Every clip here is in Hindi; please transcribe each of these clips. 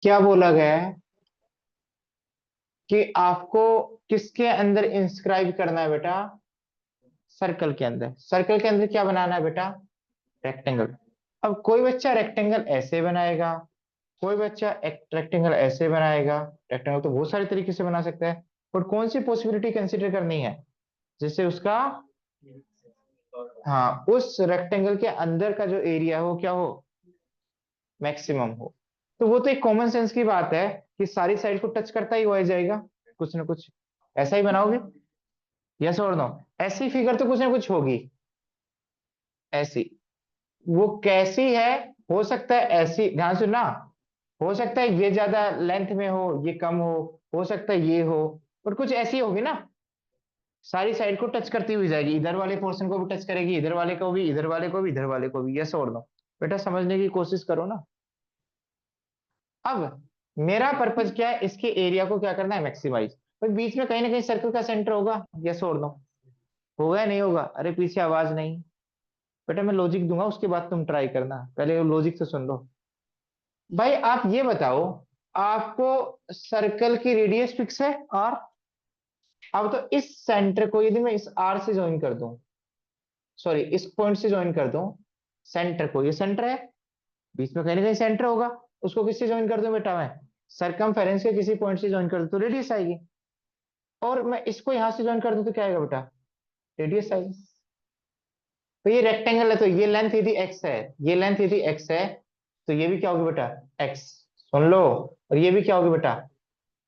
क्या बोला गया है कि आपको किसके अंदर इंस्क्राइब करना है बेटा? सर्कल के अंदर। सर्कल के अंदर क्या बनाना है बेटा? रेक्टेंगल। अब कोई बच्चा रेक्टेंगल ऐसे बनाएगा, कोई बच्चा एक रेक्टेंगल ऐसे बनाएगा। रेक्टेंगल तो बहुत सारे तरीके से बना सकता है, बट कौन सी पॉसिबिलिटी कंसीडर करनी है जिससे उसका, हाँ, उस रेक्टेंगल के अंदर का जो एरिया हो क्या हो, मैक्सिमम हो। तो वो तो एक कॉमन सेंस की बात है कि सारी साइड को टच करता ही हो जाएगा, कुछ ना कुछ ऐसा ही बनाओगे। यस और नो? ऐसी फिगर तो कुछ ना कुछ होगी ऐसी। वो कैसी है? हो सकता है ऐसी, ध्यान सुनना, हो सकता है ये ज्यादा लेंथ में हो, ये कम हो सकता है ये हो, पर कुछ ऐसी होगी ना, सारी साइड को टच करती हुई जाएगी, इधर वाले पोर्शन को भी टच करेगी, इधर वाले को भी, इधर वाले को भी, इधर वाले को भी। यस और नो? बेटा समझने की कोशिश करो ना। अब मेरा पर्पज क्या है, इसके एरिया को क्या करना है, मैक्सिमाइज। पर बीच में कहीं ना कहीं सर्कल का सेंटर होगा। यस और नो? होगा या नहीं होगा? अरे पीछे आवाज नहीं। बेटा मैं लॉजिक दूंगा, उसके बाद तुम ट्राई करना, पहले लॉजिक तो सुन लो। भाई आप ये बताओ, आपको सर्कल की रेडियस फिक्स है आर? अब तो इस सेंटर को यदि मैं इस आर से ज्वाइन कर दूं, सॉरी इस पॉइंट से ज्वाइन कर दूं, सेंटर को, ये सेंटर है, बीच में कहीं ना कहीं सेंटर होगा, उसको किससे ज्वाइन कर दूं बेटा मैं? सरकमफेरेंस के किसी पॉइंट से ज्वाइन कर दूं तो रेडियस आएगी। और मैं इसको यहां से ज्वाइन कर दूं तो क्या आएगा बेटा? रेडियस आएगी। तो ये रेक्टेंगल है, तो ये लेंथ यदि एक्स है, ये लेंथ यदि एक्स है, तो ये भी क्या होगी बेटा? एक्स। सुन लो। और ये भी क्या होगी बेटा?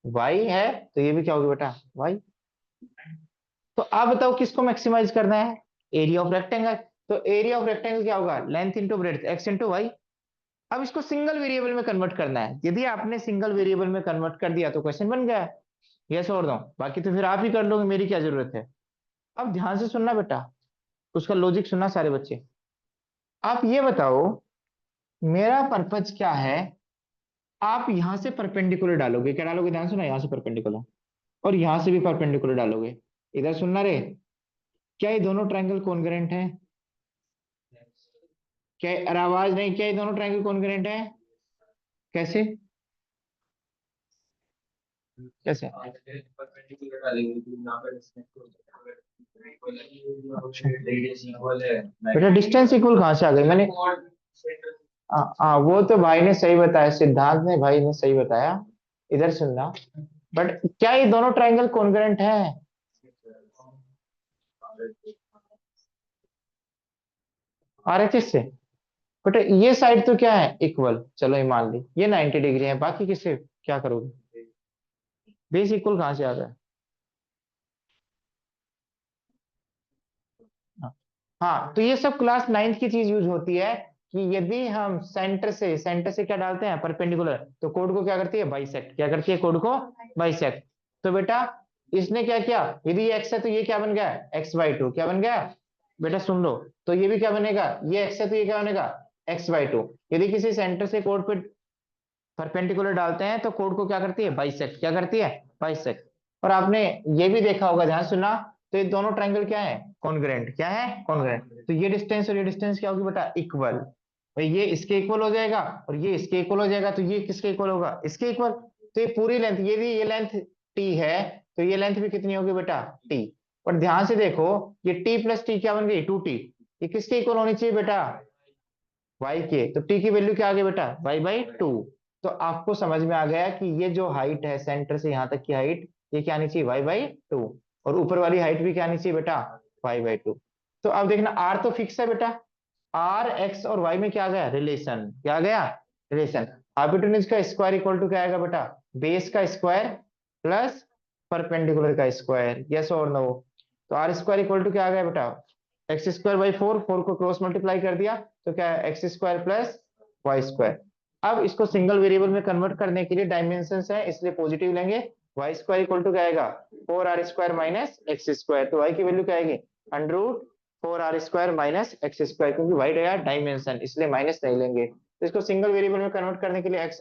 वाई है, तो ये भी क्या होगी बेटा? वाई। तो आप बताओ किसको मैक्सिमाइज करना है? Area of rectangle. तो एरिया ऑफ रेक्टेंगल क्या होगा? Length into breadth, X into Y. अब इसको सिंगल वेरिएबल में कन्वर्ट करना है। यदि आपने सिंगल वेरिएबल में कन्वर्ट कर दिया तो क्वेश्चन बन गया। यस और नो? बाकी तो फिर आप ही कर लोगे, मेरी क्या जरूरत है। अब ध्यान से सुनना बेटा, उसका लॉजिक सुनना सारे बच्चे। आप ये बताओ, मेरा पर्पज क्या है? आप यहां से परपेंडिकुलर डालोगे, क्या डालोगे? ध्यान सुना, यहां से परपेंडिकुलर, और यहां से भी परपेंडिकुलर डालोगे। इधर सुनना रे, क्या ये दोनों ट्रायंगल कॉन्ग्रुएंट हैं? क्या, अरे आवाज नहीं, क्या ये दोनों ट्रायंगल कॉन्ग्रुएंट हैं? कैसे? कैसे? अच्छा, बेटा डिस्टेंस इक्वल कहां से आ गई? मैंने वो तो भाई ने सही बताया, सिद्धांत ने भाई ने सही बताया। इधर सुनना, बट क्या ये दोनों ट्रायंगल कॉन्ग्रुएंट हैं? आरएचएस से? बट ये साइड तो क्या है, इक्वल, चलो ये मान ली, ये 90 डिग्री है, बाकी किसे क्या करोगे? बेस इक्वल कहां से आ गया? हाँ। हाँ, तो ये सब क्लास नाइन्थ की चीज यूज होती है कि यदि हम सेंटर से क्या डालते हैं, परपेंडिकुलर, तो कोड को क्या करती है, बाइसेक्ट। क्या करती है? कोड को बाइसेक्ट। तो बेटा इसने क्या किया, यदि ये एक्स है तो ये क्या बन गया, एक्स बाई 2। क्या बन गया बेटा? सुन लो। तो ये भी क्या बनेगा, ये एक्स है तो ये क्या बनेगा, एक्स बाई 2। यदि किसी सेंटर से कोड पे परपेंडिकुलर डालते हैं तो कोड को क्या करती है, बाइसेक्ट। क्या करती है? बाइसेक्ट। और आपने ये भी देखा होगा, ध्यान सुना, तो ये दोनों ट्रायंगल क्या है, कॉन्ग्रुएंट। क्या है? कॉन्ग्रुएंट। तो ये डिस्टेंस और ये डिस्टेंस क्या होगी बेटा, इक्वल। भाई ये इसके इक्वल हो जाएगा और ये इसके इक्वल हो जाएगा, तो ये किसके इक्वल होगा, इसके इक्वल। तो ये पूरी लेंथ, ये भी, ये लेंथ टी है, तो ये लेंथ भी कितनी होगी बेटा, टी। और ध्यान से देखो, ये टी प्लस टी क्या बन गई, 2t। ये किसके इक्वल होनी चाहिए बेटा, वाई के। तो टी की वैल्यू क्या आ गई बेटा, y/2। तो आपको समझ में आ गया कि ये जो हाइट है सेंटर से यहां तक की हाइट, ये क्या आनी चाहिए, y/2। और ऊपर वाली हाइट भी क्या आनी चाहिए बेटा, y/2। तो अब देखना, आर तो फिक्स है बेटा, आर एक्स और वाई में क्या आ गया, रिलेशन। क्या आ गया, रिलेशन। हाइपोटेन्यूज का स्क्वायर इक्वल टू क्या आएगा बेटा, बेस का स्क्वायर प्लस परपेंडिकुलर का स्क्वायर। यस और नो? तो आर स्क्वायर इक्वल टू क्या आ गया बेटा, x² बाई 4, 4 को क्रॉस मल्टीप्लाई कर दिया तो क्या है, x² प्लस y²। अब इसको सिंगल वेरिएबल में कन्वर्ट करने के लिए डायमेंशन है, इसलिए पॉजिटिव लेंगे। y² इक्वल टू क्या आएगा, 4r² माइनस x²। तो y की वैल्यू क्या आएगी, √4r² माइनस x², क्योंकि y गया डायमेंशन, इसलिए माइनस नहीं लेंगे। तो इसको सिंगल वेरिएबल में कन्वर्ट करने के लिए x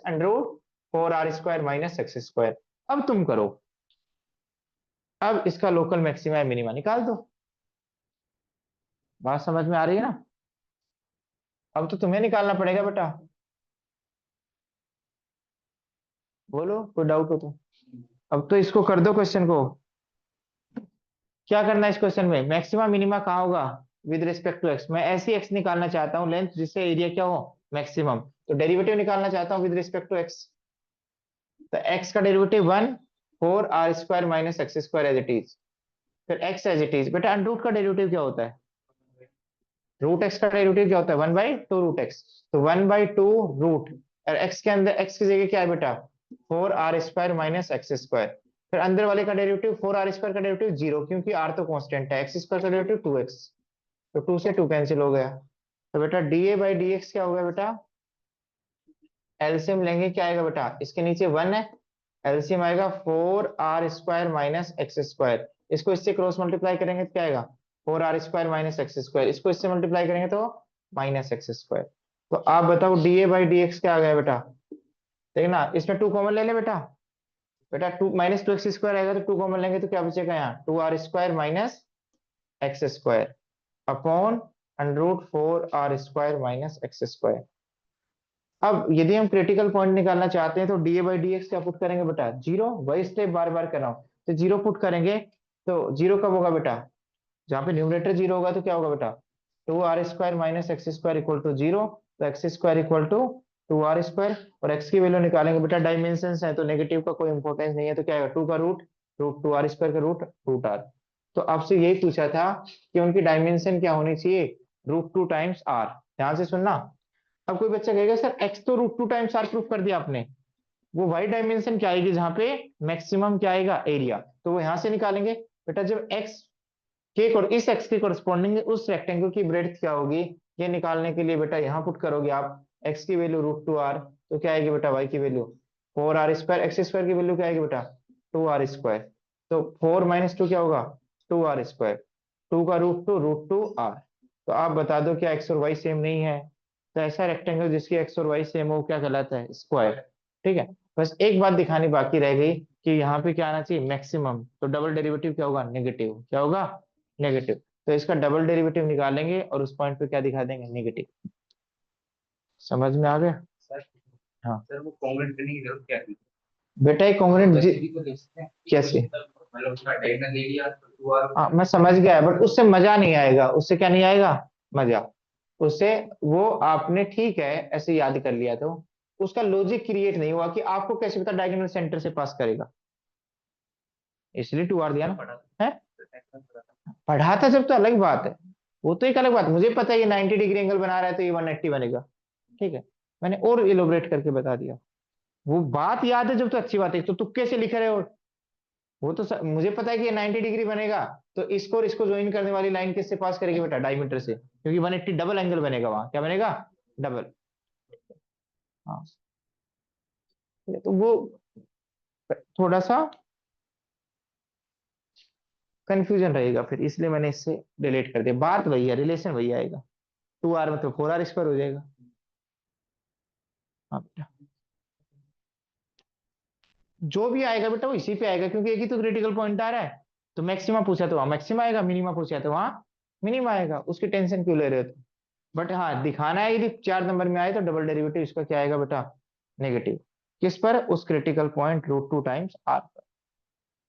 √4r² माइनस x²। अब तुम करो, अब इसका लोकल मैक्सिमा मिनिमा निकाल दो। बात समझ में आ रही है ना? अब तो तुम्हें निकालना पड़ेगा बेटा। बोलो कोई डाउट हो तो। अब तो इसको कर दो क्वेश्चन को। क्या करना है इस क्वेश्चन में, मैक्सिमा मिनिमा कहाँ होगा विद रिस्पेक्ट टू एक्स। मैं ऐसी एक्स निकालना चाहता हूँ लेंथ जिससे एरिया क्या हो मैक्सिमम। तो डेरिवेटिव निकालना चाहता हूँ विद रिस्पेक्ट टू एक्स। तो एक्स का derivative 1 4 r² minus X square as it is. फिर एक्स एज इट इज। बेटा अंडरूट का डेरिवेटिव क्या होता है, रूट एक्स का डेरिवेटिव क्या होता है 1/2 रूट एक्स। तो 1/2 रूट, और एक्स के अंदर एक्स की जगह क्या है बेटा 4 r² माइनस एक्स स्क्वायर। फिर अंदर वाले का डेरिवेटिव 4 r² का डेरिवेटिव 0, क्योंकि r तो कांस्टेंट है, एक्स स्क्वायर का डेरिवेटिव 2x। तो 2 से 2 कैंसिल हो गया। तो बेटा dA/dx क्या हो गया बेटा, एलसीएम लेंगे क्या आएगा बेटा, इसके नीचे 1 है, एलसीएम आएगा 4 r² माइनस एक्स स्क्वायर। इसको इससे क्रॉस मल्टीप्लाई करेंगे तो क्या आएगा 4 r² माइनस एक्स स्क्वायर। इसको इससे मल्टीप्लाई करेंगे तो माइनस एक्स स्क्वायर। तो आप बताओ dA/dx क्या आ गया बेटा, देखना इसमें 2 कॉमन ले ले बेटा। बेटा 2 -2x² आएगा तो 2 कॉमन लेंगे तो क्या बचेगा यहाँ 2r² minus X square upon √4 r² minus X square. अब यदि हम क्रिटिकल पॉइंट निकालना चाहते हैं तो dA/dx क्या पुट करेंगे बेटा 0, वही स्टेप बार बार कर रहा हूं। तो 0 पुट करेंगे तो 0 कब होगा बेटा, जहां पे न्यूमरेटर 0 होगा तो क्या होगा बेटा 2r² minus X square equal to 0। तो x square equal to 2r²। और एक्स की वैल्यू निकालेंगे बेटा, डायमेंशन है तो नेगेटिव का कोई इंपॉर्टेंस नहीं है, तो क्या आएगा 2 का रूट, रूट 2r² का रूट r। तो आपसे यही पूछा था कि उनकी डायमेंशन क्या होनी चाहिए, √2 टाइम्स r। ध्यान से सुनना। अब कोई बच्चा कहेगा सर एक्स तो √2 टाइम्स r प्रूफ कर दिया आपने, वो वाई डायमेंशन क्या आएगी जहां पे मैक्सिमम क्या आएगा एरिया, तो वो यहां से निकालेंगे। बेटा जब एक्स के इस एक्स के कोरस्पॉन्डिंग उस रेक्टेंगल की ब्रेड्थ क्या होगी, ये निकालने के लिए बेटा यहाँ पुट करोगे आप एक्स की वैल्यू √2r, तो क्या आएगी बेटा वाई की वैल्यू 4r², एक्स स्क्वायर की वैल्यू क्या आएगी बेटा 2r²। तो 4 - 2 क्या होगा 2r², 2 का √2 √2r। तो आप बता दो क्या एक्स और वाई सेम नहीं है। तो ऐसा रेक्टेंगल जिसकी एक्स और वाई सेम हो क्या कहलाता है स्क्वायर। ठीक है। बस एक बात दिखानी बाकी रह गई कि यहाँ पे क्या आना चाहिए मैक्सिमम, तो डबल डेरिवेटिव क्या होगा नेगेटिव, क्या होगा नेगेटिव। तो इसका डबल डेरिवेटिव निकालेंगे और उस पॉइंट पे क्या दिखा देंगे नेगेटिव। समझ में आ गया। सर हाँ सर वो कॉन्ग्रेंट करने की जरूरत क्या थी? बेटा एक कॉन्ग्रेंट वैसे भी तो देखते हैं कैसे, मतलब उसका डायगोनल एरिया तो 2r हाँ मैं समझ गया बट उससे मजा नहीं आएगा, उससे क्या नहीं आएगा मजा। उससे वो आपने ठीक है ऐसे याद कर लिया तो उसका लॉजिक क्रिएट नहीं हुआ कि आपको कैसे पता डायगोनल सेंटर से पास करेगा, इसलिए 2r दिया ना है। पढ़ा था जब तो अलग बात है, वो तो एक अलग बात, मुझे पता है ये 90 डिग्री एंगल बना रहा है तो ये 180 बनेगा। ठीक है, मैंने और इलोबरेट करके बता दिया। वो बात याद है जब तो अच्छी बात है, तो तुक्के से लिख रहे हो। वो तो मुझे पता है कि ये 90 डिग्री बनेगा, तो इसको और इसको ज्वाइन करने वाली लाइन किससे पास करेगी बेटा डायमीटर से, क्योंकि 180 डबल एंगल बनेगा वहां, क्या बनेगा डबल। हाँ तो वो थोड़ा सा कंफ्यूजन रहेगा फिर, इसलिए मैंने इससे रिलेट कर दिया, बात वही है रिलेशन वही आएगा। 2r मतलब 4r² हो जाएगा। हाँ बेटा जो भी आएगा बेटा वो इसी पे आएगा, क्योंकि एक ही तो क्रिटिकल पॉइंट आ रहा है। तो मैक्सिमा पूछा तो वहां मैक्सिमा आएगा, मिनिमा पूछा तो वहां मिनिमा आएगा, उसकी टेंशन क्यों ले रहे हो तुम। बट हाँ दिखाना है यदि 4 नंबर में आए तो डबल डेरिवेटिव इसका क्या आएगा बेटा नेगेटिव, किस पर उस क्रिटिकल पॉइंट √2 टाइम्स r पर।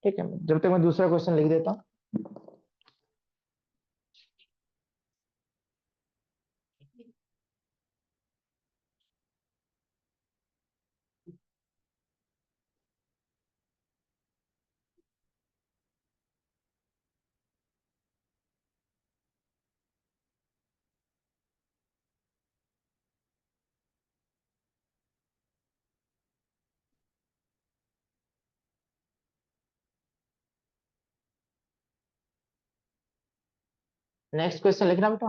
ठीक है, जब तक मैं दूसरा क्वेश्चन लिख देता हूँ। नेक्स्ट क्वेश्चन लिखना बेटा।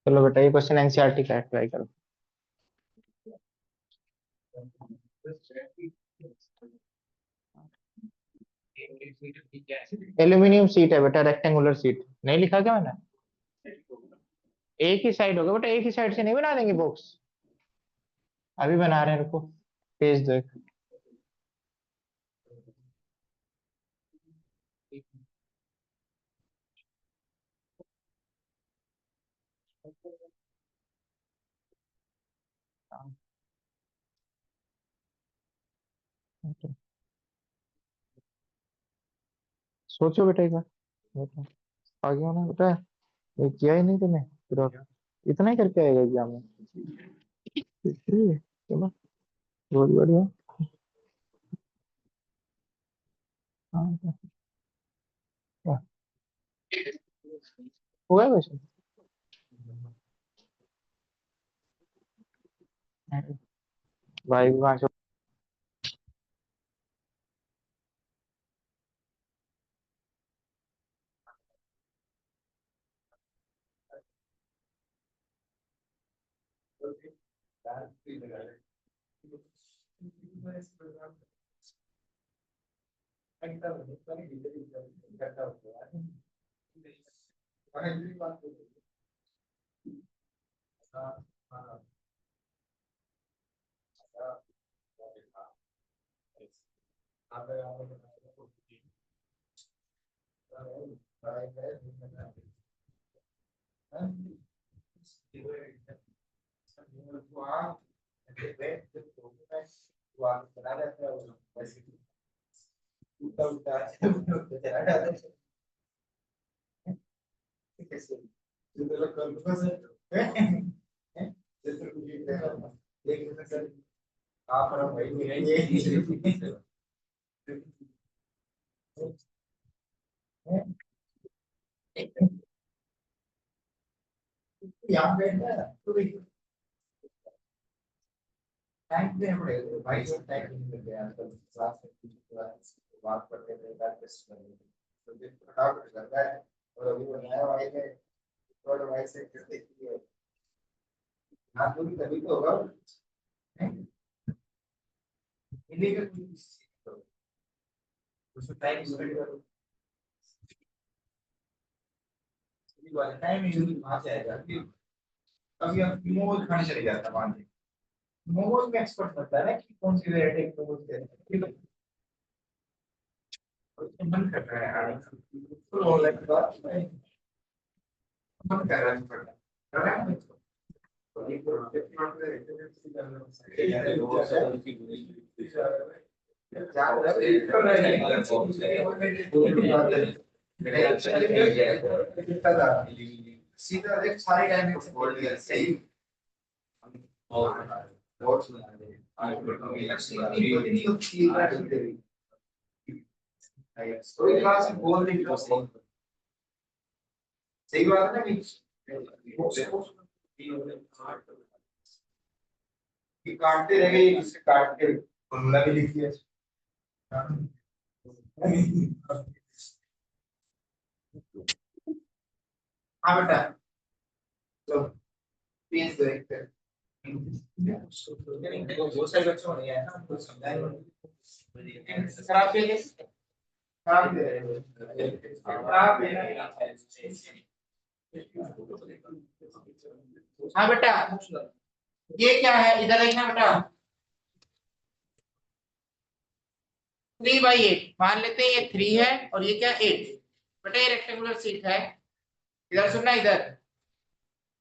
चलो बेटा ये क्वेश्चन एनसीईआरटी का ट्राई करो। एल्यूमिनियम सीट है बेटा, रेक्टेंगुलर सीट नहीं लिखा क्या मैंने? एक ही साइड होगा बेटा, एक ही साइड से नहीं बना देंगे बॉक्स। अभी बना रहे हैं, रुको पेज दो एक। सोचो बेटा एक बार, बेटा आ गया ना बेटा, ये किया ही नहीं तूने फिर और इतना ही करके आएगा एग्जाम में। चलो बहुत बढ़िया। हाँ, हाँ, हुआ है वैसे। भाई वहां से पेज करेक्टर वो सारे बच्चों ने है ना हमको समझाएंगे खराब के लिए खराब दे रहे हैं खराब दे रहे हैं। हाँ बेटा ये क्या है इधर देखना बेटा 3/8 मान लेते हैं ये 3 है और ये क्या 8 बेटा ये रेक्टेंगुलर शीट है इधर सुनना इधर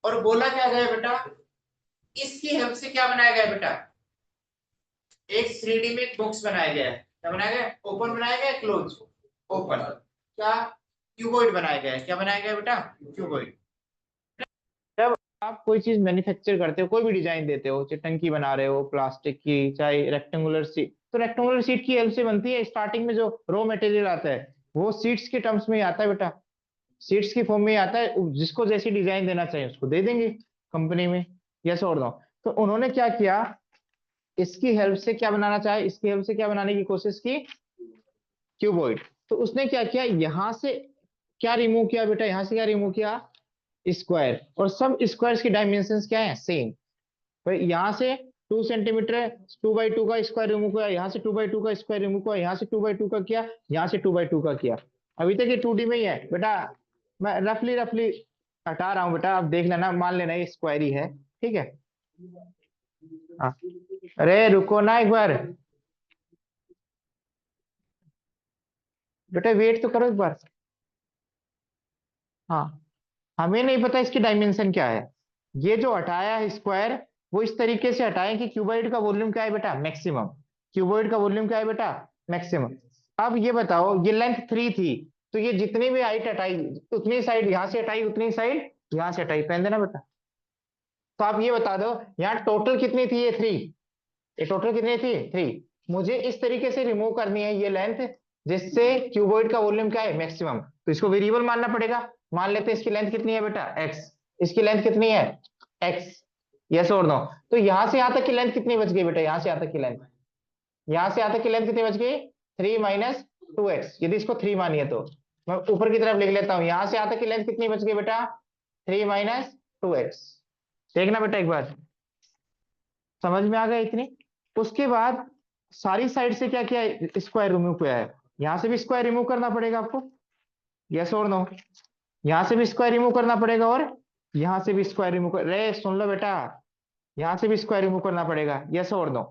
और बोला क्या गया बेटा इसकी हेल्प से क्या बनाया गया बेटा एक 3D में एक बॉक्स बनाया गया है क्या बनाया गया ओपन बनाया गया क्लोज ओपन क्या क्यूबॉइड बनाया गया है क्या बनाया गया बेटा क्यूबॉइड जब आप कोई चीज मैन्युफैक्चर करते हो कोई भी डिजाइन देते हो चाहे टंकी बना रहे हो प्लास्टिक की चाहे रेक्टेंगुलर शीट तो रेक्टेंगुलर शीट की हेल्प से बनती है स्टार्टिंग में जो रॉ मटेरियल आता है वो सीट्स के टर्म्स में ही आता है बेटा सीट्स की फॉर्म में ही आता है जिसको जैसी डिजाइन देना चाहिए उसको दे देंगे कंपनी में यस और नो तो उन्होंने क्या किया इसकी हेल्प से क्या बनाना चाहे इसकी हेल्प से क्या बनाने की कोशिश की क्यूबॉइड तो उसने क्या किया यहां से क्या रिमूव किया बेटा यहां से क्या रिमूव किया स्क्वायर और सब स्क्वायर्स की डायमेंशंस क्या है सेम तो यहाँ से 2 सेंटीमीटर है 2/2 का स्क्वायर रिमूव किया यहाँ से 2/2 का स्क्वायर रिमूव किया यहाँ से 2/2 का किया यहाँ से 2/2 का किया अभी तक ये 2D में ही है बेटा मैं रफली रफली हटा रहा हूँ बेटा आप देख लेना मान लेना ये स्क्वायर ही है ठीक है हाँ अरे रुको ना एक बार बेटा वेट तो करो एक बार हाँ हमें नहीं पता इसकी डायमेंशन क्या है ये जो हटाया है स्क्वायर वो इस तरीके से हटाए कि क्यूबॉइड का वॉल्यूम क्या है बेटा मैक्सिमम क्यूबॉइड का वॉल्यूम क्या है बेटा मैक्सिमम अब ये बताओ ये लेंथ 3 थी तो ये जितनी भी हाइट हटाई उतनी साइड यहां से हटाई उतनी साइड यहां से हटाई पहन देना बेटा तो आप ये बता दो यहाँ टोटल कितनी थी ये 3 ये टोटल कितनी थी 3 मुझे इस तरीके से रिमूव करनी है ये लेंथ जिससे क्यूबॉइड का वॉल्यूम क्या है मैक्सिमम तो इसको वेरिएबल मानना पड़ेगा मान लेते हैं इसकी लेंथ कितनी है बेटा एक्स इसकी लेंथ कितनी है एक्स यस और नो तो यहां से यहां तक की लेंथ कितनी बच गई बेटा यहां से यहां तक की लेंथ यहां से यहां तक की लेंथ कितनी बच गई 3 माइनस 2x यदि इसको 3 मानिए तो मैं ऊपर की तरफ लिख लेता हूं यहां से यहां तक की लेंथ कितनी बच गई बेटा 3 माइनस 2x देखना बेटा एक बार समझ में आ गया इतनी उसके बाद सारी साइड से क्या किया स्क्वायर रिमूव किया है यहां से भी स्क्वायर रिमूव करना पड़ेगा आपको यस और नो यहां से भी स्क्वायर रिमूव करना पड़ेगा और यहां से भी स्क्वायर रिमूव कर रे सुन लो बेटा यहां से भी स्क्वायर रिमूव करना पड़ेगा यस और नो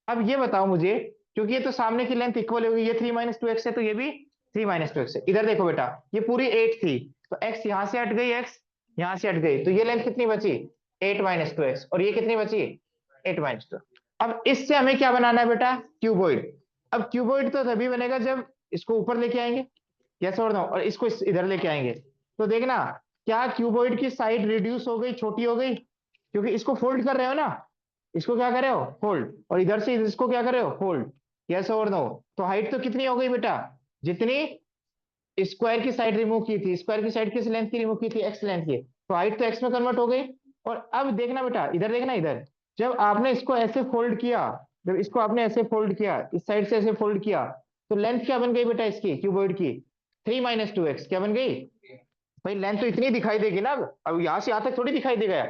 अब ये बताओ मुझे क्योंकि ये तो सामने की लेंथ इक्वल होगी ये 3 माइनस 2x है तो ये भी 3 माइनस 2x है इधर देखो बेटा ये पूरी 8 थी तो x यहां से हट गई x यहां से हट गई तो ये लेंथ कितनी बची 8 माइनस 2x और ये कितनी बची 8 माइनस 2 अब इससे हमें क्या बनाना है बेटा क्यूबॉइड अब क्यूबॉइड तो तभी बनेगा जब इसको ऊपर लेके आएंगे यस और नो और इसको इधर लेके आएंगे तो देखना क्या क्यूबॉइड की साइड रिड्यूस हो गई छोटी हो गई क्योंकि इसको फोल्ड कर रहे हो ना इसको क्या कर रहे हो फोल्ड और इधर से इसको क्या कर रहे हो फोल्ड यस और नो तो हाइट तो कितनी हो गई बेटा जितनी स्क्वायर की साइड रिमूव की थी स्क्वायर की साइड किस लेंथ की रिमूव की थी एक्स लेंथ की तो हाइट तो एक्स में कन्वर्ट हो गई और अब देखना बेटा इधर देखना इधर जब आपने इसको ऐसे फोल्ड किया जब इसको आपने ऐसे फोल्ड किया इस साइड से ऐसे फोल्ड किया तो लेंथ क्या बन गई बेटा इसकी क्यूबॉइड की 3 माइनस 2x क्या बन गई भाई लेंथ तो इतनी दिखाई देगी ना अब यहां से यहां तक थोड़ी दिखाई देगा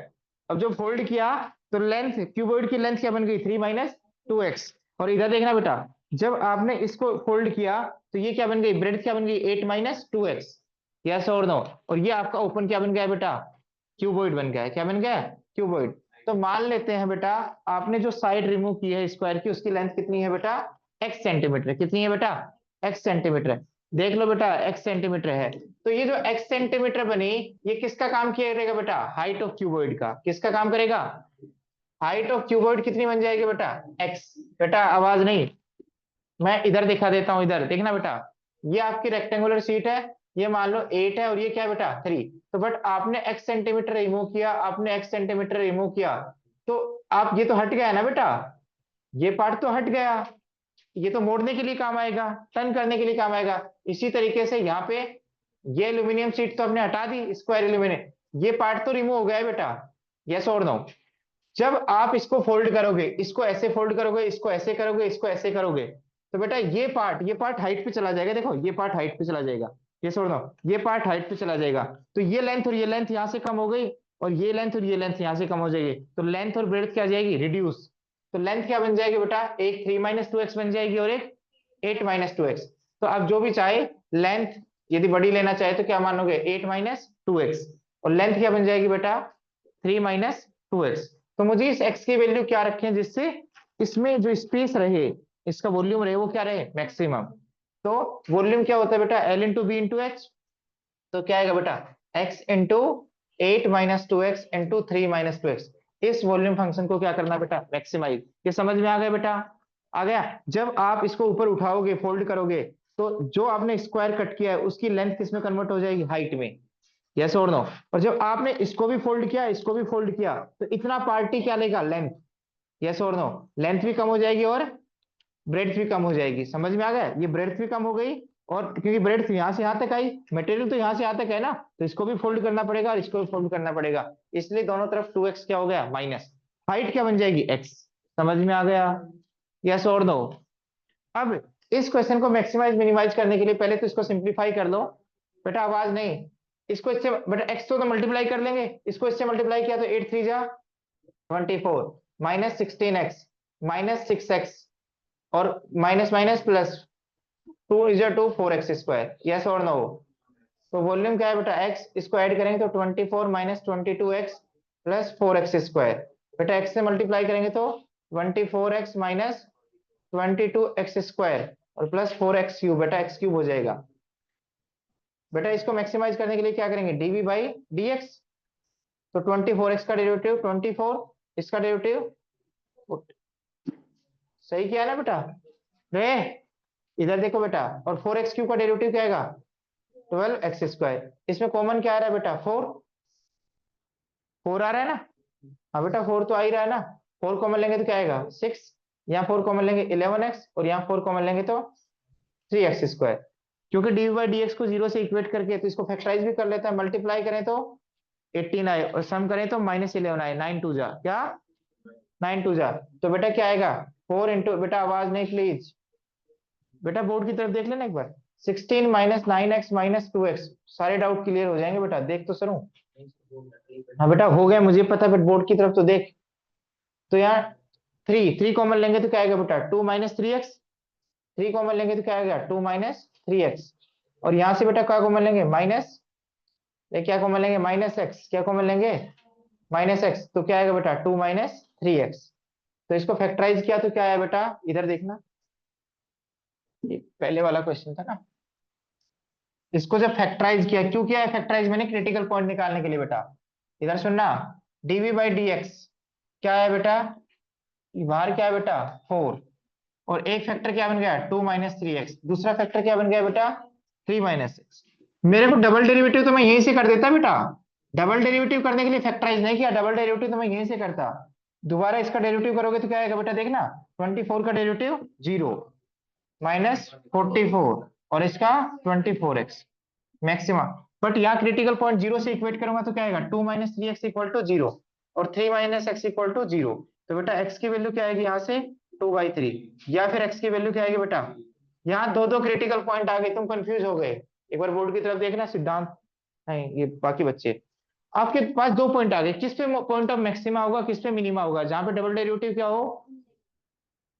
अब जब फोल्ड किया तो लेंथ क्यूबॉइड की लेंथ क्या बन गई 3 माइनस 2x और इधर देखना बेटा जब आपने इसको फोल्ड किया तो ये क्या बन गई ब्रेड क्या बन गई 8 माइनस 2x यस और नो और ये आपका ओपन क्या बन गया बेटा क्यूबॉइड बन गया क्या बन गया क्यूबॉइड तो मान लेते हैं बेटा आपने जो साइड रिमूव की है स्क्वायर की उसकी लेंथ कितनी है बेटा x सेंटीमीटर कितनी है बेटा x सेंटीमीटर देख लो बेटा x सेंटीमीटर है तो ये जो x सेंटीमीटर बनी ये किसका काम करेगा बेटा हाइट ऑफ क्यूबॉइड का किसका काम करेगा हाइट ऑफ क्यूबॉइड कितनी बन जाएगी बेटा x बेटा आवाज नहीं मैं इधर दिखा देता हूं इधर देखना बेटा ये आपकी रेक्टेंगुलर शीट है ये मान लो 8 है और ये क्या है बेटा 3 तो बट आपने x सेंटीमीटर रिमूव किया आपने x सेंटीमीटर रिमूव किया तो आप ये तो हट गया ना बेटा ये पार्ट तो हट गया ये तो मोड़ने के लिए काम आएगा टर्न करने के लिए काम आएगा इसी तरीके से यहाँ पे ये एल्यूमिनियम शीट तो हमने हटा दी स्क्वायर एल्यूमिनियम ये पार्ट तो रिमूव हो गया है बेटा यस और नो जब आप इसको फोल्ड करोगे इसको ऐसे फोल्ड करोगे इसको ऐसे करोगे इसको ऐसे करोगे तो बेटा ये पार्ट हाइट पे चला जाएगा देखो ये पार्ट हाइट पे चला जाएगा ये छोड़ दो ये पार्ट हाइट पे चला जाएगा तो ये लेंथ और ये लेंथ यहां से कम हो गई और ये लेंथ यहाँ से कम हो जाएगी, तो लेंथ और ब्रेड्थ क्या आ जाएगी, रिड्यूस। तो लेंथ क्या बन जाएगी बेटा, एक 3 माइनस 2x बन जाएगी और एक 8 माइनस 2x। तो आप जो भी चाहे लेंथ यदि बड़ी लेना चाहे तो क्या मानोगे, 8 माइनस 2x, और लेंथ क्या बन जाएगी बेटा, 3 माइनस 2x। तो मुझे इस x की वैल्यू क्या रखें जिससे इसमें जो स्पेस रहे, इसका वॉल्यूम रहे वो क्या रहे, मैक्सिमम। तो वॉल्यूम क्या होता है बेटा, L into B into H. तो क्या आएगा बेटा, x into 8 minus 2x into 3 minus 2x। इस वॉल्यूम फंक्शन को क्या करना बेटा, मैक्सिमाइज। ये समझ में आ गया बेटा, आ गया। जब आप इसको ऊपर उठाओगे, फोल्ड करोगे, तो जो आपने स्क्वायर कट किया है उसकी लेंथ किस में कन्वर्ट हो जाएगी, हाइट में, यस और नो। और जब आपने इसको भी फोल्ड किया, इसको भी फोल्ड किया, तो इतना पार्टी क्या लेगा, लेंथ, यस और नो। लेंथ भी कम हो जाएगी और ब्रेड्थ भी कम हो जाएगी, समझ में आ गया। ये ब्रेड्थ भी कम हो गई, और क्योंकि ब्रेड्थ यहाँ से यहाँ तक आई, मटेरियल तो यहाँ से यहाँ तक है ना, तो इसको भी फोल्ड करना पड़ेगा और इसको भी फोल्ड करना पड़ेगा, इसलिए दोनों तरफ 2x क्या हो गया, माइनस। हाइट क्या बन जाएगी, x। समझ में आ गया, यस और नो। अब इस क्वेश्चन को मैक्सिमाइज मिनिमाइज करने के लिए पहले तो इसको सिंप्लीफाई कर लो। बेटा आवाज नहीं, इसको इससे बेटा x तो मल्टीप्लाई कर लेंगे, इसको इससे मल्टीप्लाई किया तो 8 3 जा 24 माइनस 16x माइनस 6x, और minus minus plus 2 is 2 4x square, yes और नो। तो वॉल्यूम क्या है बेटा, x, इसको ऐड करेंगे तो 24 minus 22x plus 4x square. बेटा x से मल्टीप्लाई करेंगे तो 24x माइनस 22x स्क्वायर और प्लस 4x क्यूब, बेटा x क्यूब हो जाएगा। बेटा इसको मैक्सिमाइज करने के लिए क्या करेंगे, dv बाई dx। तो 24x का डेरिवेटिव 24, इसका डेरिवेटिव सही किया ना बेटा रे, इधर देखो बेटा, और 4x क्यूब का डेरिवेटिव क्या आएगा, 12x स्क्वायर। इसमें कॉमन क्या आ रहा है बेटा, 4 4 आ रहा है ना, हाँ बेटा 4 तो आ ही रहा है ना। 4 कॉमन लेंगे तो क्या आएगा, 6। यहाँ 4 कॉमन लेंगे 11x, और यहाँ 4 कॉमन लेंगे तो 3x स्क्वायर। क्योंकि डी बाई डी एक्स को 0 से इक्वेट करके, तो इसको फैक्टराइज भी कर लेते हैं, मल्टीप्लाई करें तो 18 आए, और सम करें तो माइनस 11 आए, 9 2 जा क्या, 9 2 जा। तो बेटा क्या आएगा, 4 इंटू, बेटा आवाज नहीं प्लीज, बेटा बोर्ड की तरफ देख लेना एक बार। 16 माइनस 9x माइनस 2x, सारे डाउट क्लियर हो जाएंगे बेटा, देख तो सरूं। हाँ बेटा हो गया मुझे पता, बट बोर्ड की तरफ तो देख। तो यहाँ 3 कॉमन लेंगे तो क्या आएगा बेटा, 2 माइनस 3x। 3 कॉमन लेंगे तो क्या आएगा, 2 माइनस 3x। और यहाँ से बेटा क्या कॉमन लेंगे, माइनस, क्या कॉमन लेंगे, माइनस x। क्या कॉमन लेंगे, माइनस x। तो क्या आएगा बेटा, 2 माइनस 3x। तो इसको फैक्टराइज किया तो क्या आया बेटा, इधर देखना, ये पहले वाला क्वेश्चन था ना, इसको जब फैक्टराइज किया, क्यों किया है फैक्टराइज मैंने, क्रिटिकल पॉइंट निकालने के लिए बेटा। इधर सुनना, dv बाई dx क्या है बेटा, बाहर क्या है बेटा 4, और एक फैक्टर क्या बन गया 2 माइनस 3x, दूसरा फैक्टर क्या बन गया बेटा 3 माइनस 6। मेरे को डबल डेरिवेटिव तो मैं यहीं से कर देता बेटा, डबल डेरिवेटिव करने के लिए फैक्टराइज नहीं किया, डबल डेरिवेटिव तो मैं यहीं से करता। दोबारा इसका डेरिवेटिव करोगे तो क्या आएगा बेटा, देखना 24 का डेरिवेटिव 0 माइनस 44, और इसका 24x मैक्सिमम। बट यहाँ क्रिटिकल पॉइंट 0 से इक्वेट करूंगा तो क्या आएगा, 2 माइनस 3x इक्वल टू 0, और 3 माइनस x इक्वल टू 0। तो बेटा x की वैल्यू क्या आएगी यहाँ से 2/3, या फिर x की वैल्यू क्या आएगी बेटा, यहाँ दो दो क्रिटिकल पॉइंट आ गए, तुम कंफ्यूज हो गए। एक बार बोर्ड की तरफ देखना, सिद्धांत नहीं ये बाकी बच्चे, आपके पास 2 पॉइंट आ गए, किस पे पॉइंट ऑफ मैक्सिमा होगा, किस पे मिनिमा होगा, जहां पे डबल डेरिवेटिव क्या हो,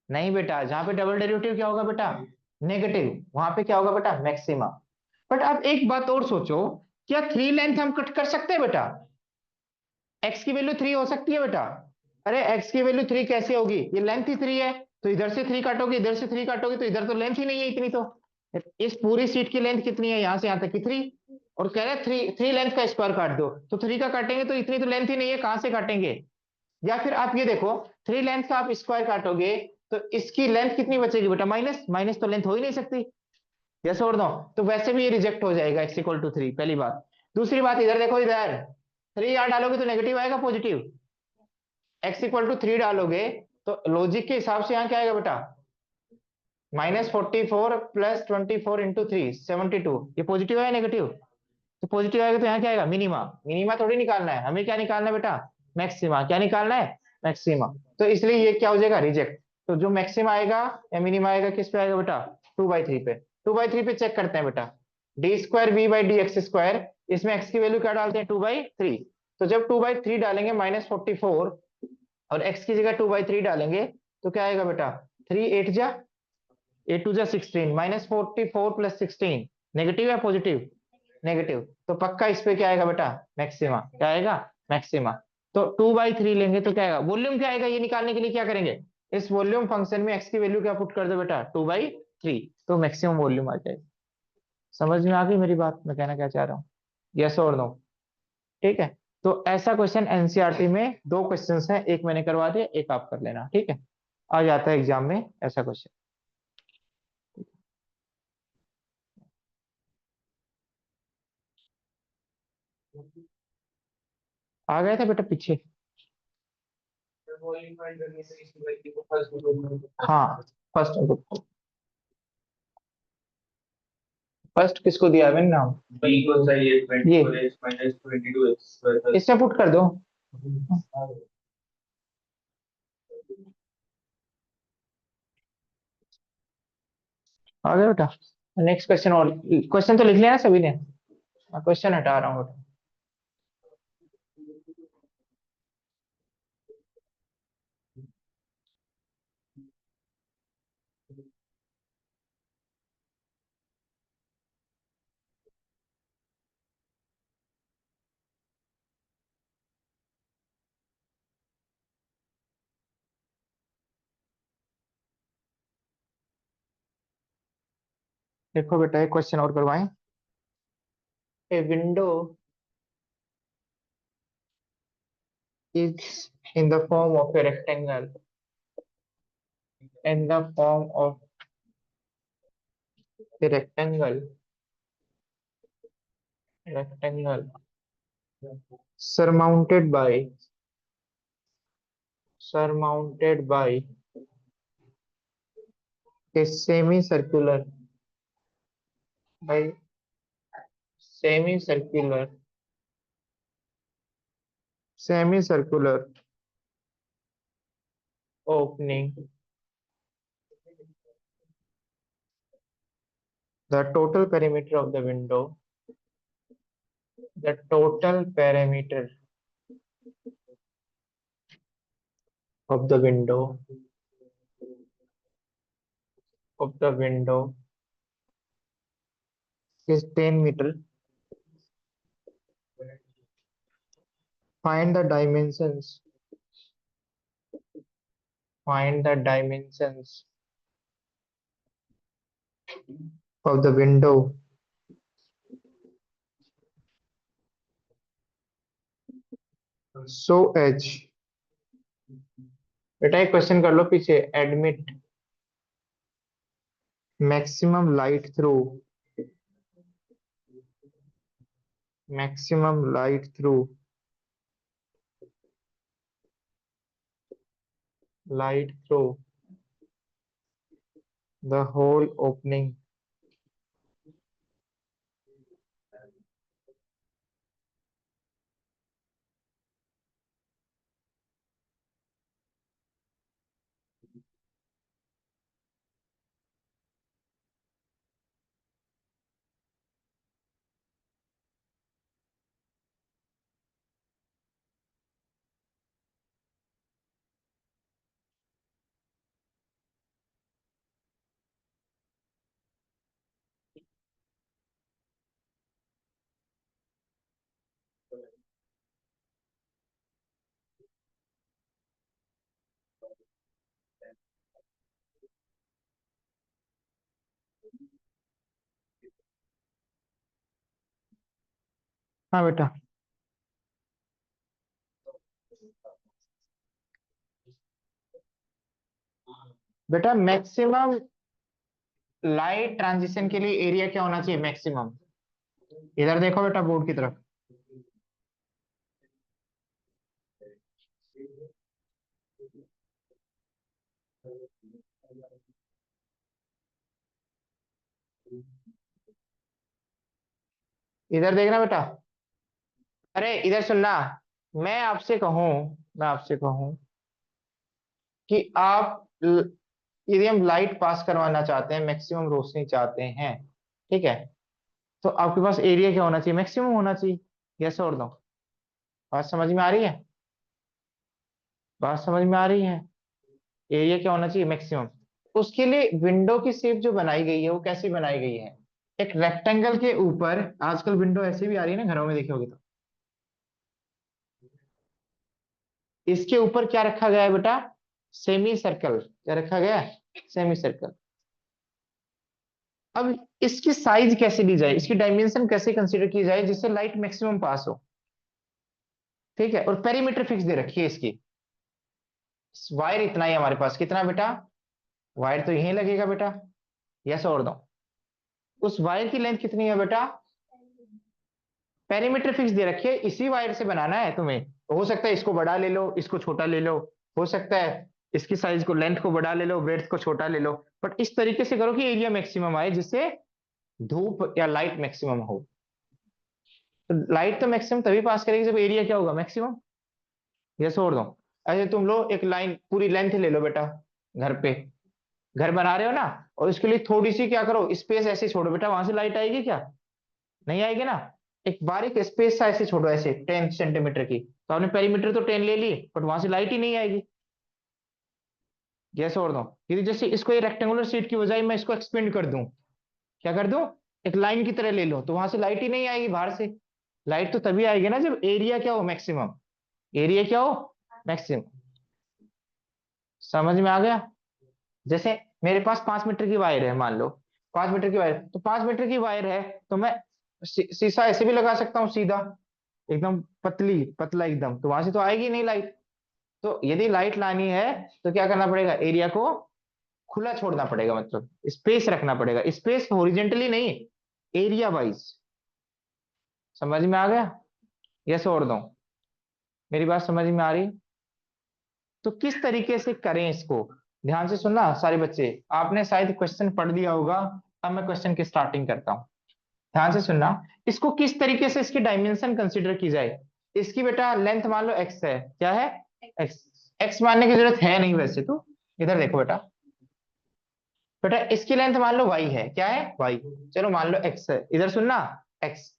नहीं बेटा जहां पे डबल डेरिवेटिव क्या होगा बेटा, नेगेटिव, वहां पे क्या होगा बेटा, मैक्सिमा। बट अब एक बात और सोचो, क्या 3 लेंथ हम कट कर सकते हैं बेटा, x की वैल्यू 3 हो सकती है बेटा। अरे x की वैल्यू 3 कैसे होगी, ये लेंथ ही 3 है, तो इधर से 3 काटोगे, इधर से 3 काटोगे, तो इधर तो लेंथ ही नहीं है इतनी। तो इस पूरी सीट की लेंथ कितनी है, यहां से यहां तक की 3, और कह रहे 3 लेंथ का स्क्वायर काट दो, तो 3 का काटेंगे तो इतनी तो लेंथ ही नहीं है, कहां से काटेंगे। या फिर आप ये देखो, 3 लेंथ का आप स्क्वायर काटोगे तो इसकी लेंथ कितनी बचेगी बेटा, माइनस, माइनस तो लेंथ हो ही नहीं सकती, यस और नो। तो वैसे भी ये रिजेक्ट हो जाएगा x इक्वल टू 3, पहली बात। दूसरी बात, इधर देखो, इधर 3 यहाँ डालोगे तो नेगेटिव आएगा, पॉजिटिव। x इक्वल टू 3 डालोगे तो लॉजिक के हिसाब से यहाँ क्या आएगा बेटा, माइनस 44 प्लस 24 इंटू 3 72, ये पॉजिटिव है नेगेटिव, तो पॉजिटिव आएगा तो यहाँ क्या आएगा, मिनिमा। मिनिमा थोड़ी निकालना है हमें, क्या निकालना है बेटा, मैक्सिमा। क्या निकालना है, मैक्सिमा। तो इसलिए ये क्या हो जाएगा, रिजेक्ट। तो जो मैक्सिमा आएगा या मिनिमा आएगा किस पे आएगा बेटा, 2/3 पे। 2/3 पे चेक करते हैं बेटा, D square V by D X square, इसमें x की वैल्यू क्या डालते हैं 2/3, तो जब 2/3 डालेंगे -44 और x की जगह 2/3 डालेंगे तो क्या आएगा बेटा, 3 8 जा 8 2 जा 16, -44 + 16 नेगेटिव या पॉजिटिव, नेगेटिव। तो पक्का इस पे क्या आएगा बेटा, मैक्सिमा। क्या आएगा, मैक्सिमा। तो 2/3 लेंगे तो क्या आएगा, वॉल्यूम क्या आएगा, ये निकालने के लिए क्या करेंगे, इस वॉल्यूम फंक्शन में x की वैल्यू क्या पुट कर दो बेटा, 2/3, तो मैक्सिमम वॉल्यूम आ जाएगी। समझ में आ गई मेरी बात, मैं कहना क्या चाह रहा हूँ, यस और नो। ठीक है, तो ऐसा क्वेश्चन एनसीईआरटी में 2 क्वेश्चंस हैं, एक मैंने करवा दिया, एक आप कर लेना। ठीक है, आ जाता है एग्जाम में ऐसा क्वेश्चन। आ गया था बेटा पीछे, हाँ फर्स्ट, फर्स्ट किसको दिया है मैंने नाम, b को चाहिए ये 24x minus 22x इससे पुट कर दो, आ गया बेटा। नेक्स्ट क्वेश्चन, और क्वेश्चन तो लिख लिया ना सभी ने, क्वेश्चन हटा रहा हूँ बेटा। देखो बेटा एक क्वेश्चन और करवाएं। A window is in the form of a rectangle, in the form of a rectangle surmounted by a by semicircular semicircular opening. The total perimeter of the window, the total perimeter of the window is 10 meter. Find the dimensions. Find the dimensions of the window so as, बेटा एक क्वेश्चन कर लो पीछे, admit maximum light through, maximum light through the whole opening. हाँ बेटा, बेटा मैक्सिमम लाइट ट्रांजिशन के लिए एरिया क्या होना चाहिए, मैक्सिमम। इधर देखो बेटा बोर्ड की तरफ, इधर देखना बेटा। अरे इधर सुनना, मैं आपसे कहूं मैं आपसे कहूं कि आप यदि हम लाइट पास करवाना चाहते हैं, मैक्सिमम रोशनी चाहते हैं, ठीक है, तो आपके पास एरिया क्या होना चाहिए, मैक्सिमम होना चाहिए, यस और नो। बात समझ में आ रही है? बात समझ में आ रही है? एरिया क्या होना चाहिए? मैक्सिमम। उसके लिए विंडो की शेप जो बनाई गई है वो कैसी बनाई गई है? एक रेक्टेंगल के ऊपर, आजकल विंडो ऐसे भी आ रही है ना घरों में, देखे होगे तो इसके ऊपर क्या रखा गया है बेटा? Semi circle. क्या रखा गया है? Semi circle. अब इसकी साइज कैसे ली जाए, इसकी डायमेंशन कैसे कंसीडर की जाए जिससे लाइट मैक्सिमम पास हो? ठीक है, और पेरीमीटर फिक्स दे रखी है इसकी। वायर इतना ही हमारे पास, कितना बेटा? वायर तो यहीं लगेगा बेटा, यस और दो। उस वायर की लेंथ कितनी है बेटा? पेरीमीटर फिक्स दे रखी है, इसी वायर से बनाना है तुम्हें। हो सकता है इसको बड़ा ले लो, इसको छोटा ले लो, हो सकता है इसकी साइज को, लेंथ को बड़ा ले लो, ब्रेड्थ को छोटा ले लो, बट इस तरीके से करो कि एरिया मैक्सिमम आए, जिससे धूप या लाइट मैक्सिमम हो। तो लाइट तो मैक्सिमम तभी पास करेगी जब एरिया क्या होगा? मैक्सिमम। ये छोड़ दो। ऐसे तुम लो एक लाइन पूरी लेंथ ले लो बेटा, घर पे घर बना रहे हो ना, और इसके लिए थोड़ी सी क्या करो, स्पेस ऐसे छोड़ो बेटा, वहां से लाइट आएगी क्या? नहीं आएगी ना। एक बारीक स्पेस सा ऐसे छोड़ो, ऐसे 10 सेंटीमीटर की, तो आपने पेरीमीटर तो 10 ले ली, बट वहां से लाइट ही नहीं आएगी। गैस और दो। यदि जैसे इसको ये रेक्टेंगुलर शीट की बजाय मैं इसको एक्सपेंड कर दूं, क्या कर दूं, एक लाइन की तरह ले लो, तो वहां से लाइट ही नहीं आएगी बाहर से। लाइट तो तभी आएगी ना जब एरिया क्या हो? मैक्सिमम। एरिया क्या हो? मैक्सिमम। समझ में आ गया? जैसे मेरे पास 5 मीटर की वायर है, मान लो 5 मीटर की वायर, तो 5 मीटर की वायर है, तो मैं शीशा ऐसे भी लगा सकता हूँ सीधा, एकदम पतली पतला एकदम, तो वहां से तो आएगी नहीं लाइट। तो यदि लाइट लानी है तो क्या करना पड़ेगा? एरिया को खुला छोड़ना पड़ेगा, मतलब स्पेस रखना पड़ेगा, स्पेस हॉरिजेंटली नहीं, एरिया वाइज। समझ में आ गया? यस और दो। मेरी बात समझ में आ रही? तो किस तरीके से करें इसको? ध्यान से सुनना सारे बच्चे, आपने शायद क्वेश्चन पढ़ लिया होगा, अब मैं क्वेश्चन की स्टार्टिंग करता हूं। ध्यान से सुनना, इसको किस तरीके से इसकी डायमेंशन कंसीडर की जाए। इसकी बेटा लेंथ मान लो एक्स है, क्या है? एक्स। एक्स मानने की जरूरत है नहीं वैसे तो, इधर देखो बेटा, बेटा इसकी लेंथ मान लो वाई है, क्या है? वाई। चलो मान लो एक्स है, इधर सुनना, एक्स।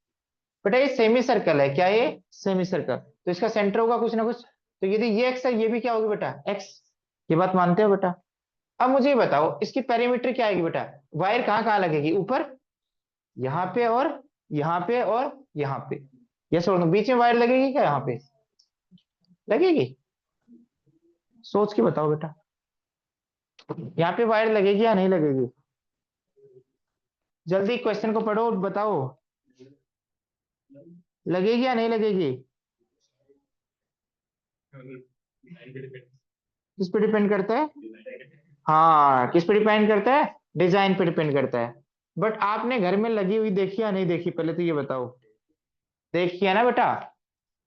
बेटा ये सेमी सर्कल है, क्या ये? सेमी सर्कल, तो इसका सेंटर होगा कुछ ना कुछ, तो यदि ये एक्स है ये भी क्या होगी बेटा? एक्स। ये बात मानते हो बेटा? अब मुझे ये बताओ इसकी पेरीमीटर क्या आएगी बेटा? वायर कहाँ कहाँ लगेगी? ऊपर, यहाँ पे, और यहाँ पे, और यहाँ पे। ये छोड़ दो, बीच में वायर लगेगी क्या? यहाँ पे लगेगी? सोच के बताओ बेटा, यहाँ पे वायर लगेगी या नहीं लगेगी? जल्दी क्वेश्चन को पढ़ो, बताओ, लगेगी या नहीं लगेगी? किस पे डिपेंड करता है? हाँ, किस पे डिपेंड करता है? डिजाइन पे डिपेंड करता है। बट आपने घर में लगी हुई देखी या नहीं देखी, पहले तो ये बताओ। देखी है ना बेटा,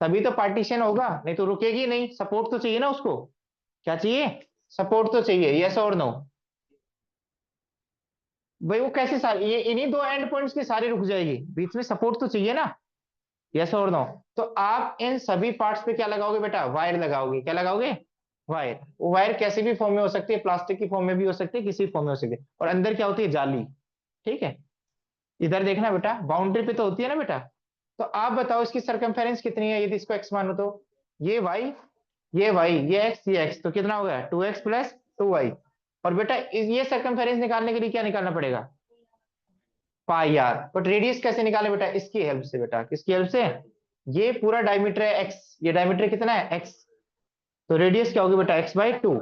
तभी तो पार्टीशन होगा, नहीं तो रुकेगी नहीं, सपोर्ट तो चाहिए ना उसको। क्या चाहिए? सपोर्ट तो चाहिए, यस और नो? भाई वो कैसे सारी, ये इन्हीं दो एंड पॉइंट्स की सारी रुक जाएगी, बीच में सपोर्ट तो चाहिए ना। यस और नो? तो आप इन सभी पार्ट्स पे क्या लगाओगे बेटा? वायर लगाओगे। क्या लगाओगे? वायर। वो वायर कैसी भी फॉर्म में हो सकती है, प्लास्टिक की फॉर्म में भी हो सकती है, किसी फॉर्म में हो सकती है, और अंदर क्या होती है? जाली। ठीक है, इधर देखना बेटा, बाउंड्री पे तो होती है ना बेटा। तो आप बताओ इसकी सरकमफेरेंस कितनी है, यदि इसको एक्स मानो तो? ये वाई, ये वाई, ये एक्स, तो कितना हो गया? 2x plus 2y। और बेटा ये सरकमफेरेंस निकालने के लिए क्या निकालना पड़ेगा? पाई आर। बट रेडियस कैसे निकाले बेटा? इसकी हेल्प से बेटा, किसकी हेल्प से? ये पूरा डायमीटर है एक्स, ये डायमीटर कितना है? एक्स। तो रेडियस क्या होगी बेटा? X by two.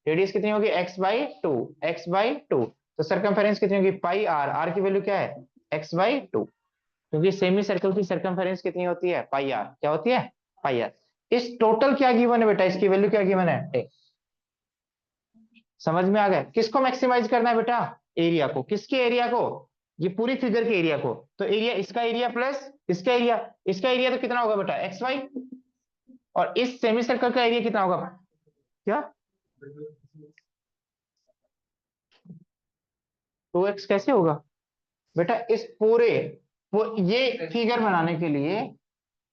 रेडियस कितनी होगी? X by two. X by two. तो सरकमफेरेंस कितनी होगी? पाई आर। आर की वैल्यू क्या है? X by two. क्योंकि सेमी सर्कल की सरकमफेरेंस कितनी होती है? पाई आर। क्या होती है? पाई आर। इस टोटल क्या गिवन है बेटा? इसकी वैल्यू क्या गिवन है? 10। समझ में आ गया? किसको मैक्सिमाइज करना है बेटा? एरिया को। किसके एरिया को? ये पूरी फिगर के एरिया को। तो एरिया, इसका एरिया प्लस इसका एरिया, इसका एरिया तो कितना होगा बेटा? X Y. और इस सेमी सर्कल का एरिया कितना होगा? क्या? 2x कैसे होगा बेटा? इस पूरे, वो ये फिगर बनाने के लिए,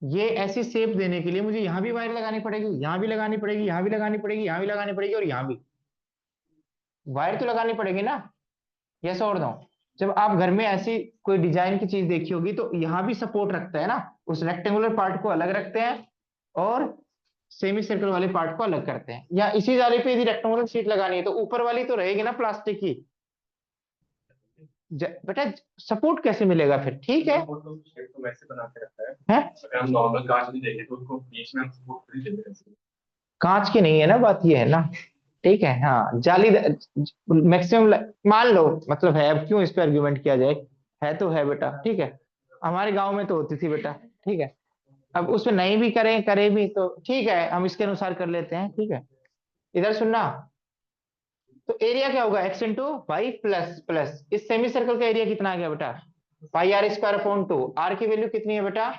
ये ऐसी शेप देने के लिए मुझे यहां भी वायर लगानी पड़ेगी, यहां भी लगानी पड़ेगी, यहां भी लगानी पड़ेगी, यहां भी लगानी पड़ेगी, और यहां भी वायर तो लगानी पड़ेगी ना। यस और नो? जब आप घर में ऐसी कोई डिजाइन की चीज देखी होगी तो यहाँ भी सपोर्ट रखता है ना, उस रेक्टेंगुलर पार्ट को अलग रखते हैं, और सेमी सर्कल वाले पार्ट को अलग करते हैं। या इसी जाली पे यदि रेक्टेंगुलर शीट लगानी है तो ऊपर वाली तो रहेगी ना प्लास्टिक की, बेटा सपोर्ट कैसे मिलेगा फिर? ठीक है, वो तो शेड तो वैसे बना के रखा है। हैं? अगर हम नॉर्मल कांच भी देखें तो उसको बीच में हम सपोर्ट नहीं देते हैं। कांच की नहीं है ना, बात ये है ना। ठीक है, हाँ जाली मैक्सिमम मान लो, मतलब है, अब क्यों इस पे आर्ग्यूमेंट किया जाए, है तो है बेटा। ठीक है, हमारे गांव में तो होती थी बेटा। ठीक है, अब उसमें नहीं भी करें करें भी तो ठीक है, हम इसके अनुसार कर लेते हैं। ठीक है, इधर सुनना, तो एरिया क्या होगा, X into Y plus plus इस सेमी सर्कल का एरिया कितना आ गया बेटा, pi R square upon 2। R की वैल्यू कितनी है बेटा,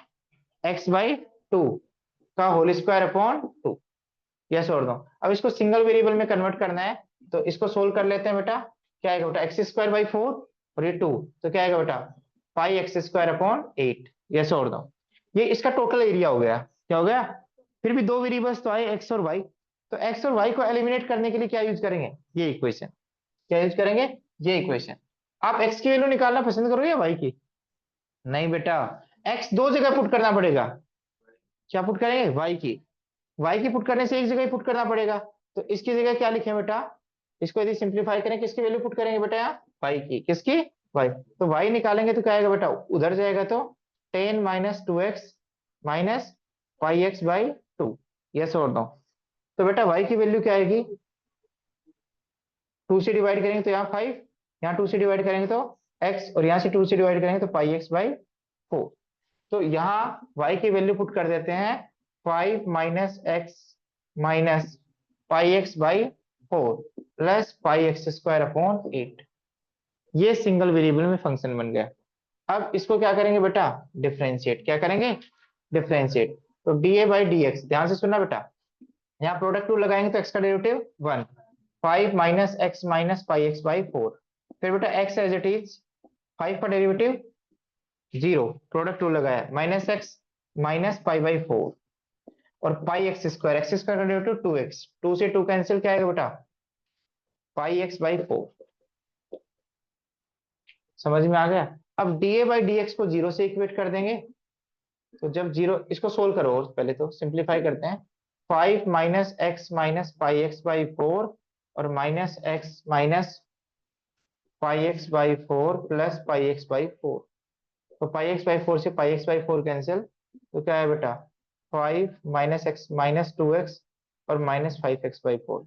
एक्स बाई 2 का होल स्क्वायर अपॉन 2। यस और नो। अब इसको सिंगल वेरिएबल में कन्वर्ट करना है, तो इसको सोल्व कर लेते हैं बेटा। क्या आएगा बेटा, एक्स स्क्वायर बाई 4 और ये 2, तो क्या आएगा बेटा, पाई एक्स स्क्वायर अपॉन 8। यस और नो। ये इसका टोटल एरिया हो गया। क्या हो गया, फिर भी दो वेरिएबल्स तो आए, एक्स और वाई। तो एक्स और वाई को एलिमिनेट करने के लिए क्या यूज करेंगे, ये इक्वेशन। क्या यूज करेंगे, ये इक्वेशन। आप एक्स की वैल्यू निकालना पसंद करोगे या वाई की? नहीं बेटा, एक्स दो जगह पुट करना पड़ेगा। क्या पुट करेंगे, वाई की। वाई की पुट करने से एक जगह ही पुट करना पड़ेगा, तो इसकी जगह क्या लिखें बेटा, इसको यदि सिंप्लीफाई करें किसकी वैल्यू पुट करेंगे बेटा, यहाँ वाई की। किसकी, वाई। तो वाई निकालेंगे तो क्या आएगा बेटा, उधर जाएगा तो 10 minus 2x minus pi x by 2। Yes और नो। तो बेटा वाई की वैल्यू क्या आएगी, 2 से डिवाइड करेंगे तो यहाँ 5, यहाँ 2 से डिवाइड करेंगे तो x, और यहाँ से 2 से डिवाइड करेंगे तो पाई एक्स बाई 4। तो यहाँ y की वैल्यू पुट कर देते हैं 5 minus x minus pi x by 4 plus pi x square upon 8। ये सिंगल वेरिएबल में फंक्शन बन गया। अब इसको क्या करेंगे बेटा, डिफरेंशिएट। क्या करेंगे, डिफरेंशिएट। तो D A by D x, ध्यान से सुनना बेटा, यहाँ प्रोडक्ट टू लगाएंगे तो एक्स का derivative 1, 5 minus x minus pi x by 4। फिर बेटा एक्स एज इट इज, 5 का डेरिवेटिव 0, प्रोडक्ट टू लगाया, minus x minus pi by 4 और पाई एक्स स्क्वायर का डेरिवेटिव 2x, 2 से 2 कैंसिल, क्या आएगा बेटा, पाई एक्स बाई 4। समझ में आ गया। अब D A by D x को 0 से इक्वेट कर देंगे, तो जब 0, इसको सोल्व करो पहले, तो सिंप्लीफाई करते हैं। 5 minus x minus pi x by 4 और minus x minus pi x by 4 plus pi x by 4। तो पाई एक्स बाई 4 से पाई एक्स बाई 4 कैंसिल, तो क्या है बेटा, 5 माइनस एक्स माइनस 2x और माइनस 5x/4।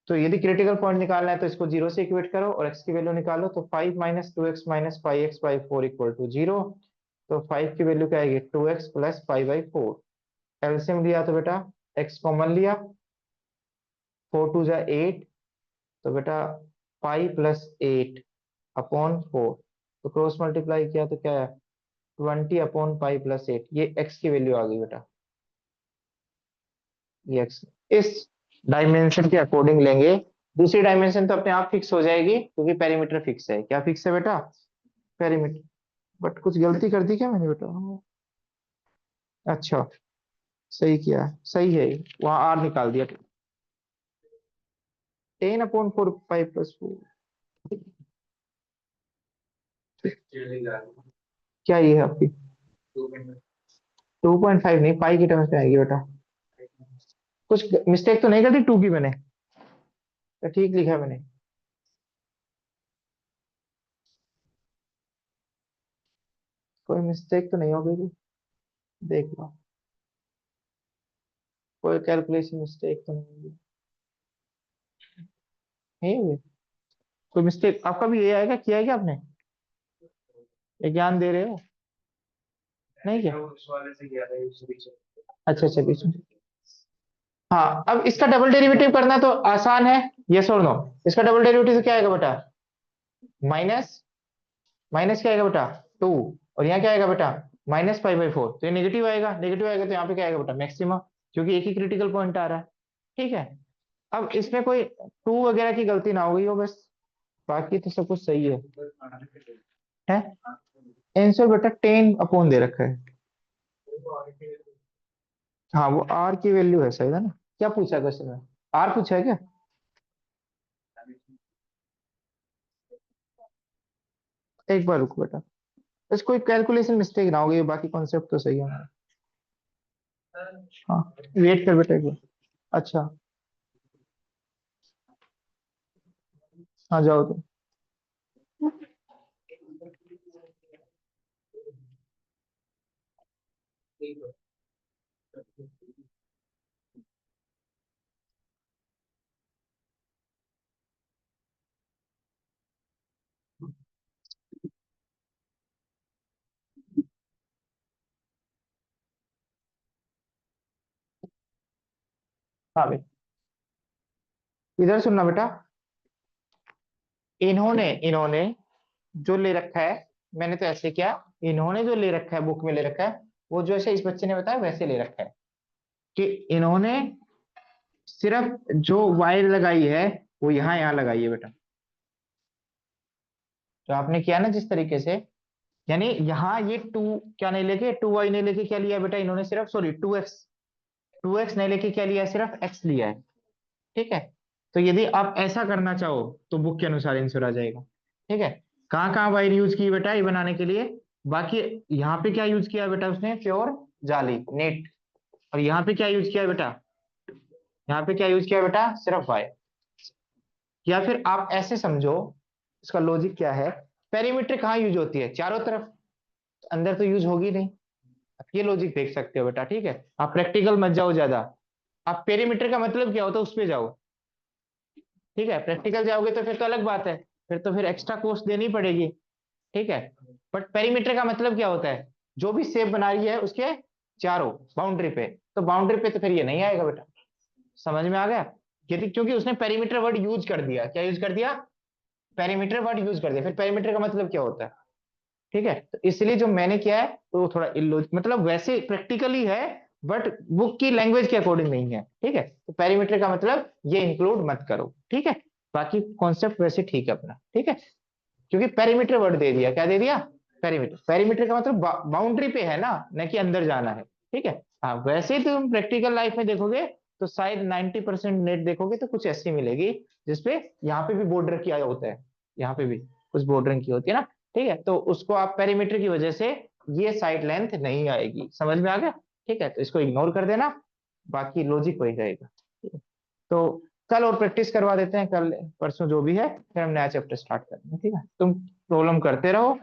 तो यदि क्रिटिकल पॉइंट निकालना है तो इसको 0 से इक्वेट करो और x की वैल्यू निकालो, तो 5 minus 2x minus 5x/4 equal to 0। तो 5 की वैल्यू क्या आएगी, 2x प्लस 5/4। एलसीएम लिया तो बेटा x कॉमन लिया, 4 2 जा 8, तो बेटा पाई प्लस 8 अपॉन 4। तो क्रॉस मल्टीप्लाई किया तो क्या है, 20 अपॉन पाई प्लस 8। ये x की वैल्यू आ गई बेटा, ये x इस डायमेंशन के अकॉर्डिंग लेंगे। दूसरी डायमेंशन तो अपने आप फिक्स हो जाएगी क्योंकि पेरीमीटर फिक्स है। क्या फिक्स है बेटा, पेरीमीटर। बट कुछ गलती कर दी क्या मैंने बेटा, अच्छा सही किया, सही है, वहां आर निकाल दिया। 10/4 पाई प्लस 4। क्या ये है आपकी, 2.5 नहीं, पाई की टर्म्स में आएगी बेटा। कुछ मिस्टेक तो नहीं कर दी 2 की मैंने, तो ठीक लिखा है मैंने। कोई मिस्टेक तो नहीं हो गई, देख लो, कोई कैलकुलेशन मिस्टेक तो नहीं है ये। कोई मिस्टेक आपका भी ये आएगा, किया है क्या आपने, ये ज्ञान दे रहे हो, नहीं क्या? उस वाले से किया था उस बीच अच्छा अच्छा, बीच में। हाँ, अब इसका डबल डेरिवेटिव करना तो आसान है, यस और नो। इसका डबल डेरिवेटिव से क्या आएगा बेटा, माइनस, माइनस क्या आएगा बेटा 2, और यहाँ क्या आएगा बेटा -5/4। तो ये नेगेटिव आएगा तो यहाँ पे क्या आएगा बेटा मैक्सिमम, क्योंकि एक ही क्रिटिकल पॉइंट आ रहा है। ठीक है, अब इसमें कोई 2 वगैरह की गलती ना हो गई हो बस, बाकी तो सब कुछ सही है आंसर बेटा 10 दे रखा है। हाँ वो आर की वैल्यू है, सही है ना। क्या पूछा है क्वेश्चन में, आर पूछा है क्या, एक बार रुको बेटा, बस कोई कैलकुलेशन मिस्टेक ना हो गई, बाकी कॉन्सेप्ट तो सही है हमारा। हाँ वेट कर बेटा एक बार। अच्छा हाँ जाओ तुम। हाँ बेटा इधर सुनना बेटा। इन्होंने इन्होंने जो ले रखा है, मैंने तो ऐसे किया, इन्होंने जो ले रखा है बुक में ले रखा है वो जैसे इस बच्चे ने बताया वैसे ले रखा है कि इन्होंने सिर्फ जो वायर लगाई है वो यहाँ लगाई है बेटा। तो आपने किया ना जिस तरीके से, यानी यहाँ ये टू क्या नहीं लेके, टू वाई नहीं लेके क्या लिया बेटा इन्होंने, सिर्फ सॉरी टू एक्स नहीं लेके क्या लिया है, सिर्फ एक्स लिया है। ठीक है। तो यदि आप ऐसा करना चाहो तो बुक के अनुसार आंसर आ जाएगा। ठीक है। कहाँ कहाँ वायर यूज की बेटा ये बनाने के लिए, बाकी यहाँ पे क्या यूज किया बेटा उसने, प्योर जाली नेट। और यहाँ पे क्या यूज किया बेटा, यहाँ पे क्या यूज किया बेटा, सिर्फ वायर। या फिर आप ऐसे समझो, इसका लॉजिक क्या है, पेरीमीटर कहाँ यूज होती है, चारों तरफ, अंदर तो यूज होगी नहीं। आप ये लॉजिक देख सकते हो बेटा। ठीक है। आप प्रैक्टिकल मत जाओ ज्यादा, आप पेरीमीटर का मतलब क्या होता है उस पे जाओ। ठीक है। प्रैक्टिकल जाओगे तो फिर तो अलग बात है, फिर तो फिर एक्स्ट्रा कॉस्ट देनी पड़ेगी। ठीक है। बट पेरीमीटर का मतलब क्या होता है, जो भी शेप बना रही है उसके चारों बाउंड्री पे, तो बाउंड्री पे तो फिर ये नहीं आएगा बेटा। समझ में आ गया। यदि क्योंकि उसने पेरीमीटर वर्ड यूज कर दिया, क्या यूज कर दिया, पेरीमीटर वर्ड यूज कर दिया, फिर पेरीमीटर का मतलब क्या होता है। ठीक है। तो इसलिए जो मैंने किया है तो वो थोड़ा मतलब वैसे प्रैक्टिकली है, बट बुक की लैंग्वेज के अकॉर्डिंग नहीं है। ठीक है। तो पेरीमीटर का मतलब ये इंक्लूड मत करो। ठीक है। बाकी कॉन्सेप्ट वैसे ठीक है अपना। ठीक है। क्योंकि पेरीमीटर वर्ड दे दिया, क्या दे दिया, पेरीमीटर। पेरीमीटर का मतलब बाउंड्री पे है ना, न कि अंदर जाना है। ठीक है। हाँ वैसे ही तुम प्रैक्टिकल लाइफ में देखोगे तो शायद 90% नेट देखोगे तो कुछ ऐसी मिलेगी जिसपे यहाँ पे भी बॉर्डर किया होता है, यहाँ पे भी कुछ बॉर्डरिंग की होती है ना। ठीक है। तो उसको आप पेरीमीटर की वजह से ये साइड लेंथ नहीं आएगी। समझ में आ गया। ठीक है। तो इसको इग्नोर कर देना, बाकी लॉजिक वही रहेगा। ठीक है। तो कल और प्रैक्टिस करवा देते हैं, कल परसों जो भी है, फिर हम नया चैप्टर स्टार्ट करेंगे। ठीक है। तुम प्रॉब्लम करते रहो,